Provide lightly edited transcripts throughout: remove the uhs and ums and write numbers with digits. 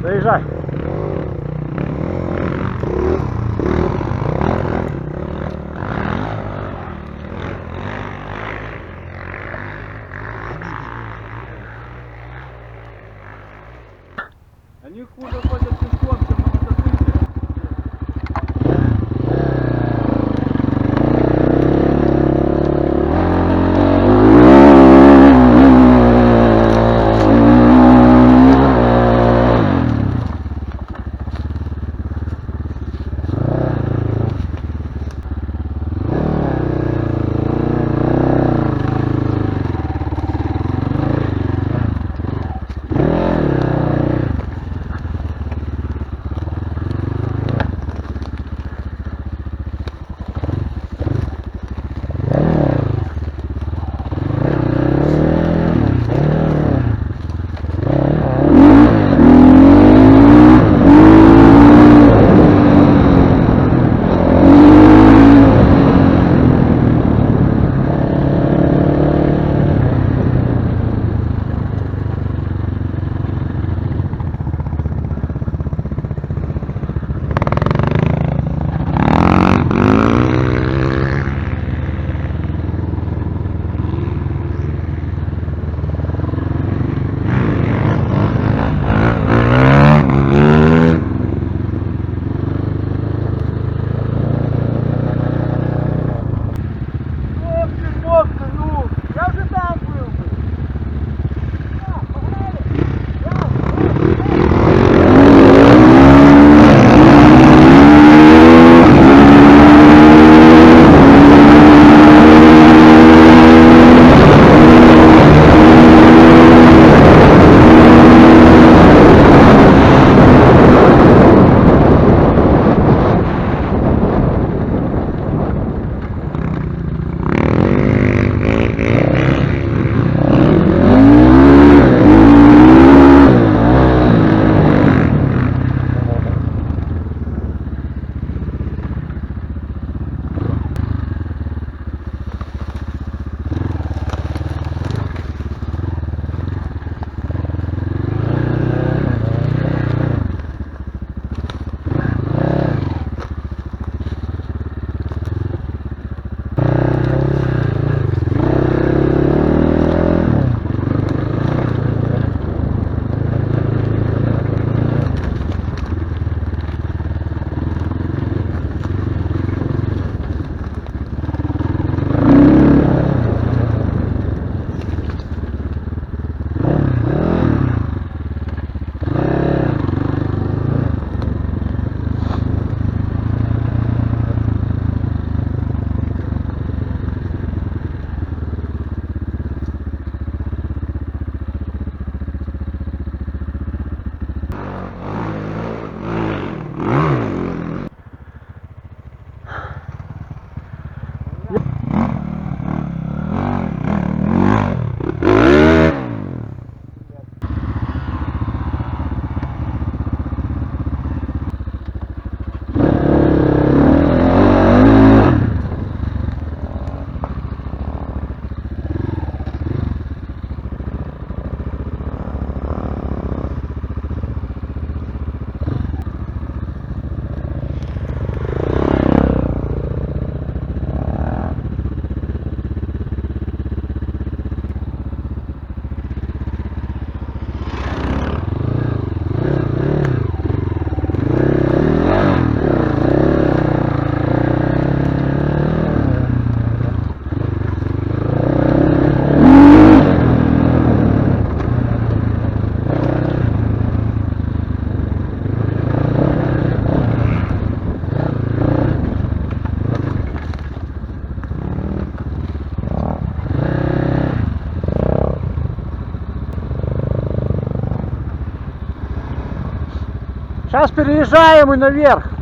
Заїжджай. Они хуже ходят пешком, чем на мотоцикле. Сейчас переезжаем и наверх.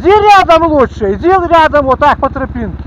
Иди рядом лучше, иди рядом вот так по тропинке.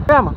Прямо.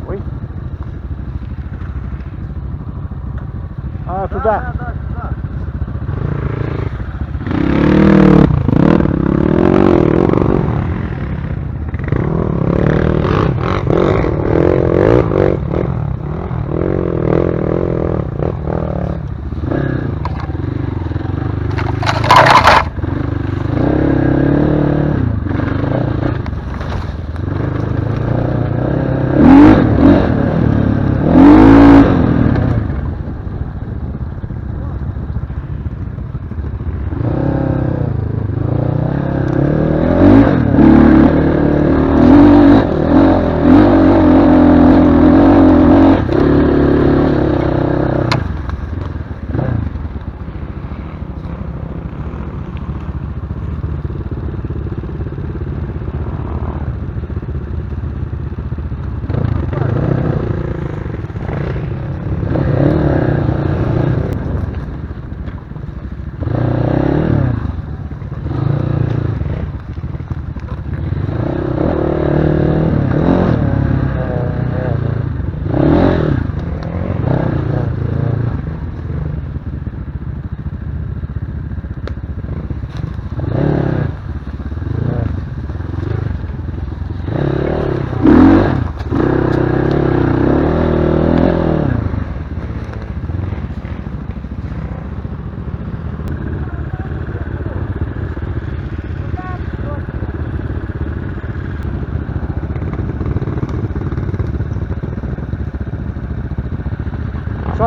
Ой. А, туда. Да, сюда.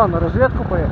Что, на разведку поехал?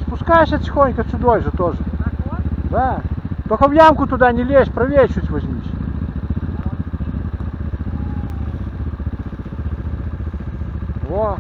Спускайся тихонько сюда же тоже. Да. Только в ямку туда не лезь, правее чуть возьмись. Во.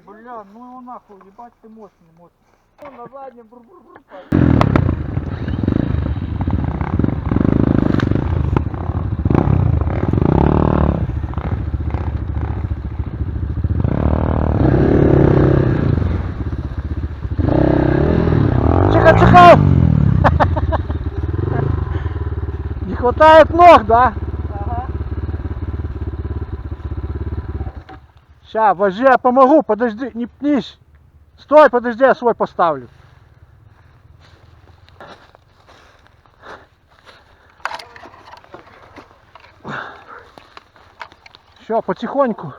Бля, ну его нахуй, ебать ты мощный. Он на заднем бур-бур-бур. Тихо! Не хватает ног, да? Ага. Сейчас, вожди, я помогу, подожди, не пнись. Стой, подожди, я свой поставлю. Все, потихоньку.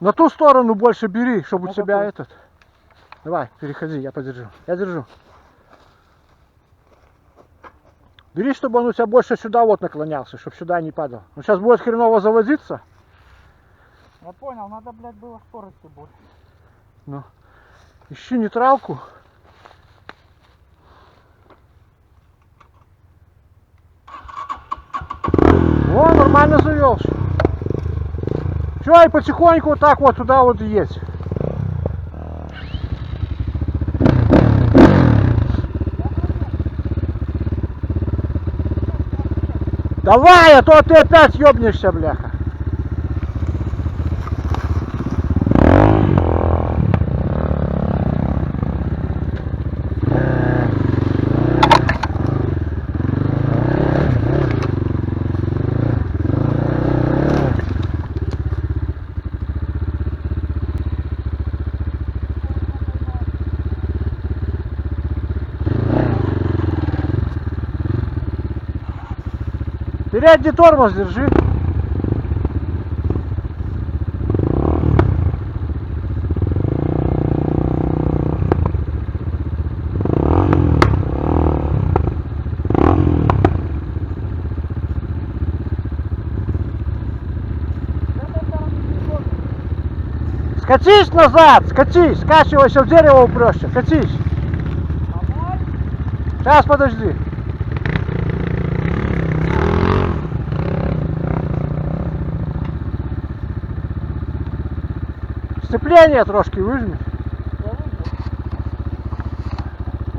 На ту сторону больше бери, чтобы у тебя этот. Давай, переходи, я подержу. Я держу. Бери, чтобы он у тебя больше сюда вот наклонялся, чтобы сюда не падал. Он сейчас будет хреново заводиться. Я понял, надо, блядь, было скорости больше. Ну, ищи нейтралку. О, нормально завелся. Все, и потихоньку вот так вот туда вот и есть. Давай, а то ты опять ёбнешься, бляха. Передний тормоз держи. Скатись назад, скатись, скачивайся в дерево упрешься, катись. Сейчас, подожди. Сцепление трошки выжми.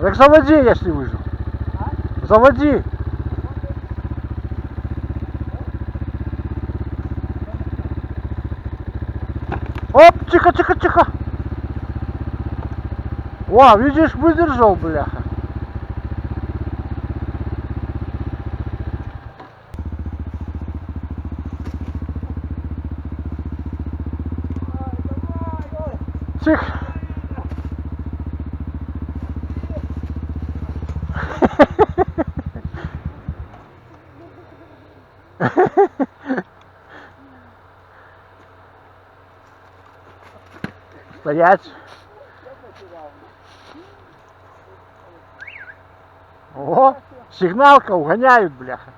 Так заводи, если выжил. Заводи. Оп, тихо, тихо, тихо. О, видишь, выдержал, бляха. Тихо. Стоять. О, сигналка, угоняют, бляха.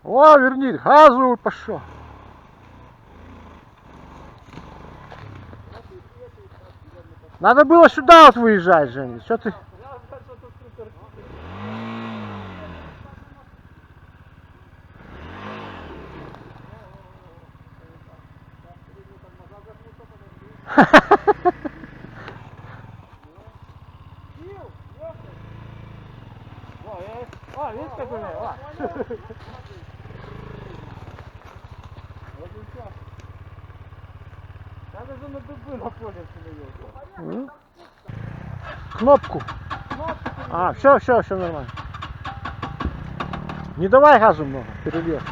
О, верни, газу пошел. Надо было сюда вот выезжать, Женя. Что ты? О, видишь как у меня? О. Вот и все. Надо же на дубы на поле становился. Кнопку. А, все нормально. Не давай газу много, перельешь.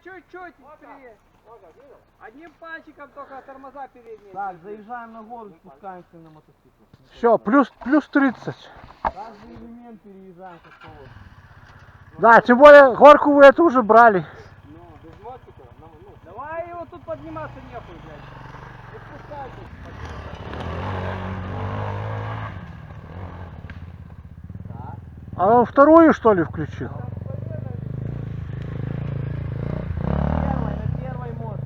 чуть-чуть быстрее. Одним пальчиком только тормоза передние. Так, заезжаем на гору, спускаемся на мотоцикл. Все, плюс 30. Каждый элемент переезжаем как повод. Да, тем более горку вы эту уже брали. Ну, без мотика. Давай его тут подниматься нехуй, блядь. Не спускайтесь. А он вторую что ли включил? На первой мост.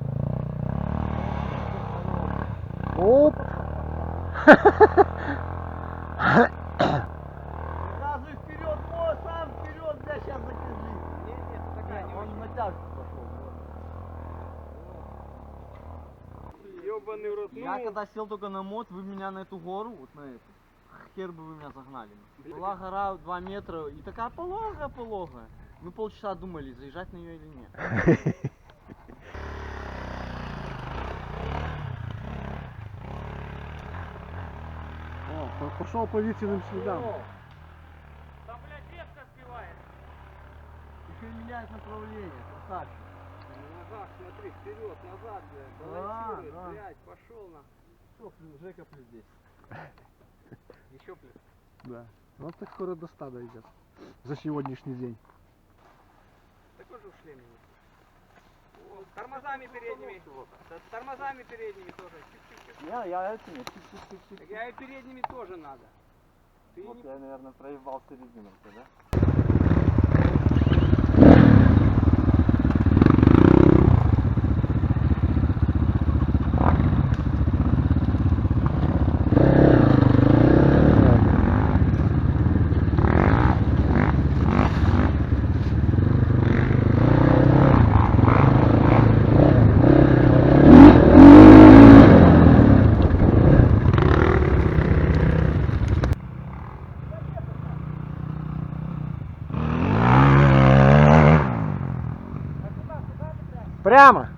Оп. Сразу вперед, мост, сам вперед, бля, сейчас закажи. ёбаный в рот. Я Ну, когда сел только на мод, вы меня на эту гору, вот на эту, хер бы вы меня загнали. Была гора 2 метра и такая пологая. Мы полчаса думали, заезжать на нее или нет. О, пошел по Витиным следам. да, блядь, редко сбивает. Еще и меняет направление, красавчик. Назад, смотри, вперед, назад, блядь. Да, Балансирует, да. блядь, пошел на. Что, Жека плюс 10. Еще плюс. Да. Вот так скоро до стада идет. За сегодняшний день. Такой же в шлеме. О, с тормозами передними. С тормозами передними тоже. Чик-чик-чик. Я это нет, чик-чик-чик. Так я и передними тоже надо. Ты Вот не... я, наверное, проебал середину, да? Прямо.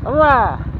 Ура!